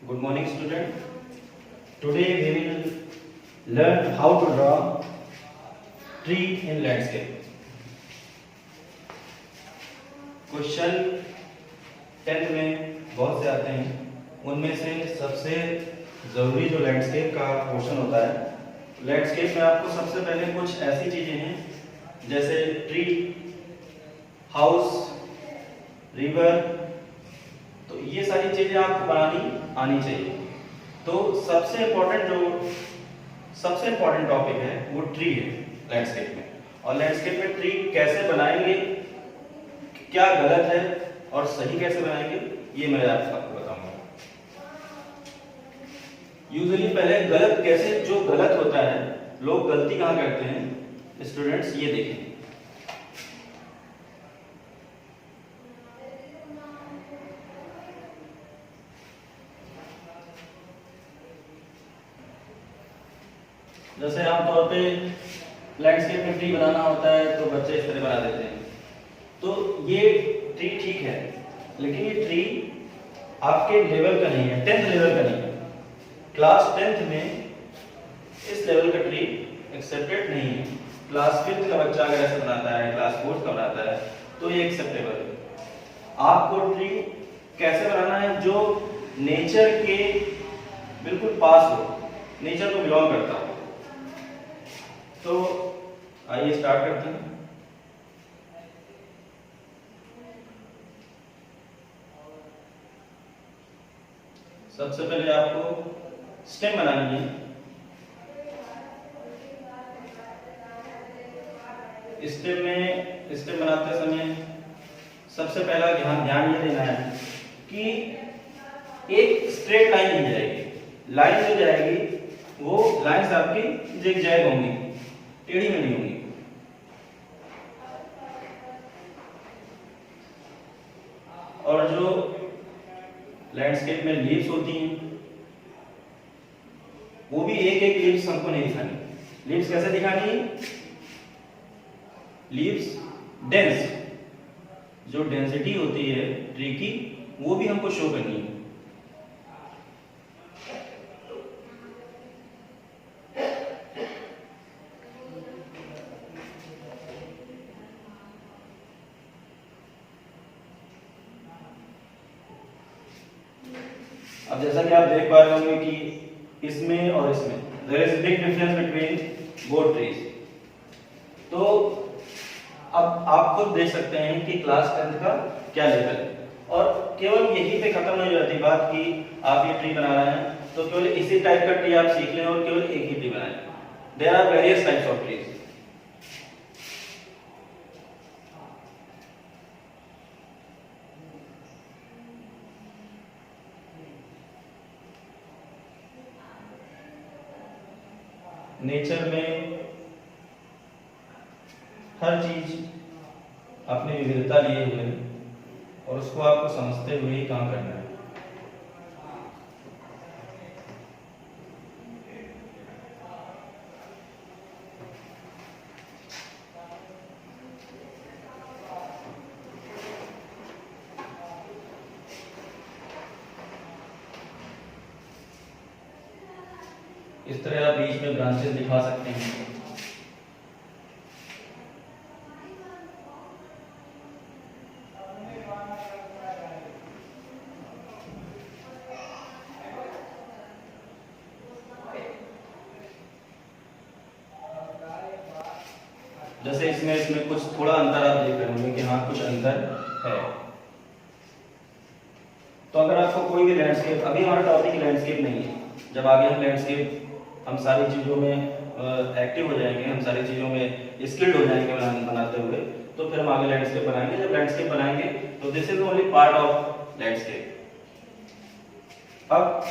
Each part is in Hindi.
Good morning, student. Today we will learn how to draw tree in landscape. Question 10th में बहुत से आते हैं, उनमें से सबसे ज़रूरी जो लैंडस्केप का पोर्शन होता है, लैंडस्केप में आपको सबसे पहले कुछ ऐसी चीज़ें हैं जैसे ट्री, हाउस, रिवर, तो ये सारी चीज़ें आपको बनानी आनी चाहिए। तो सबसे इम्पोर्टेंट टॉपिक है वो ट्री है लैंडस्केप में। और लैंडस्केप में ट्री कैसे बनाएंगे, क्या गलत है और सही कैसे बनाएंगे, ये मैं आपको बताऊंगा। यूजुअली पहले गलत कैसे, जो गलत होता है, लोग गलती कहाँ करते हैं स्टूडेंट्स, ये देखें। जैसे आमतौर पे लैंडस्केप में ट्री बनाना होता है तो बच्चे इस तरह बना देते हैं। तो ये ट्री ठीक है, लेकिन ये ट्री आपके लेवल का नहीं है, 10th लेवल का नहीं है। क्लास 10th में इस लेवल का ट्री एक्सेप्टेड नहीं है। क्लास 5th का बच्चा अगर ऐसे बनाता है, क्लास 4th का बनाता है, तो ये एक्सेप्टेबल है। आपको ट्री कैसे बनाना है जो नेचर के बिल्कुल पास हो, नेचर को बिलोंग करता हो। तो आइए स्टार्ट करते हैं। सबसे पहले आपको स्टेम बनानी है। स्टेम बनाते समय सबसे पहला ध्यान ये देना है कि एक स्ट्रेट लाइन नहीं जाएगी। लाइन जो जाएगी वो लाइंस आपकी जिगजैग होंगी, टेढ़ी में नहीं होंगी। और जो लैंडस्केप में लीव्स होती हैं, वो भी एक एक लीव्स हमको नहीं दिखानी। लीव्स कैसे दिखानी है? लीव्स डेंस, जो डेंसिटी होती है ट्री की, वो भी हमको शो करनी है। अब जैसा कि आप देख पा रहे होंगे कि इसमें और इसमें there is big difference between both trees. तो अब आप खुद देख सकते हैं कि क्लास 10th का क्या लेवल है। और केवल यही पे खत्म नहीं हो जाती बात कि आप ये ट्री बना रहे हैं तो केवल इसी टाइप का ट्री आप सीख लें और केवल एक ही ट्री बनाएं। There are various types of trees. Nature में हर चीज अपनी विविधता लिए हुए और उसको आपको समझते हुए ही काम करना है। इस तरह आप बीच में ब्रांचेस दिखा सकते हैं। जैसे इसमें कुछ थोड़ा अंतर आप देख रहे होंगे कि हाँ कुछ अंतर है। तो अगर आपको कोई भी लैंडस्केप, अभी हमारा टॉपिक लैंडस्केप नहीं है, जब आगे हम लैंडस्केप, हम सारी चीज़ों में एक्टिव हो जाएंगे, हम सारी चीज़ों में स्किल्ड हो जाएंगे बनाते हुए, तो फिर हम आगे लैंडस्केप बनाएंगे। जब लैंडस्केप बनाएंगे तो this is only part of landscape. अब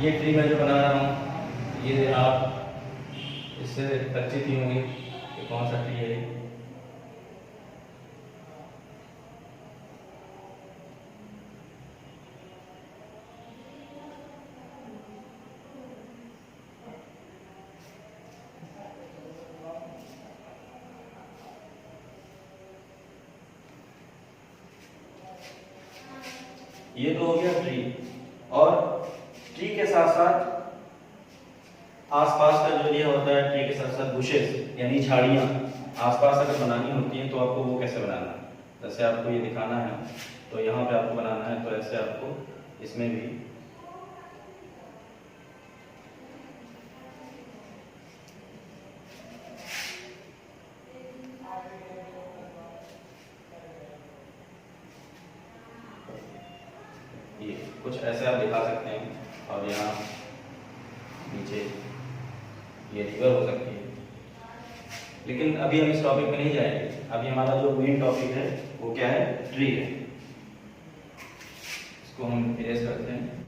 ये ट्री मैं जो बना रहा हूँ, ये आप इससे परिचित ही होंगे कि कौन सा ट्री है। ये तो हो गया ट्री। और ट्री के साथ साथ आसपास का जो एरिया होता है, ट्री के साथ साथ बुशेस यानी झाड़ियाँ आसपास अगर बनानी होती हैं तो आपको वो कैसे बनाना है। जैसे आपको ये दिखाना है तो यहाँ पे आपको बनाना है, तो ऐसे आपको इसमें भी ये कुछ ऐसे आप दिखा सकते हैं। और यहाँ नीचे ये रिवर हो सकती है, लेकिन अभी हम इस टॉपिक पे नहीं जाएंगे। अभी हमारा जो मेन टॉपिक है वो क्या है, ट्री है। इसको हम इरेज करते हैं।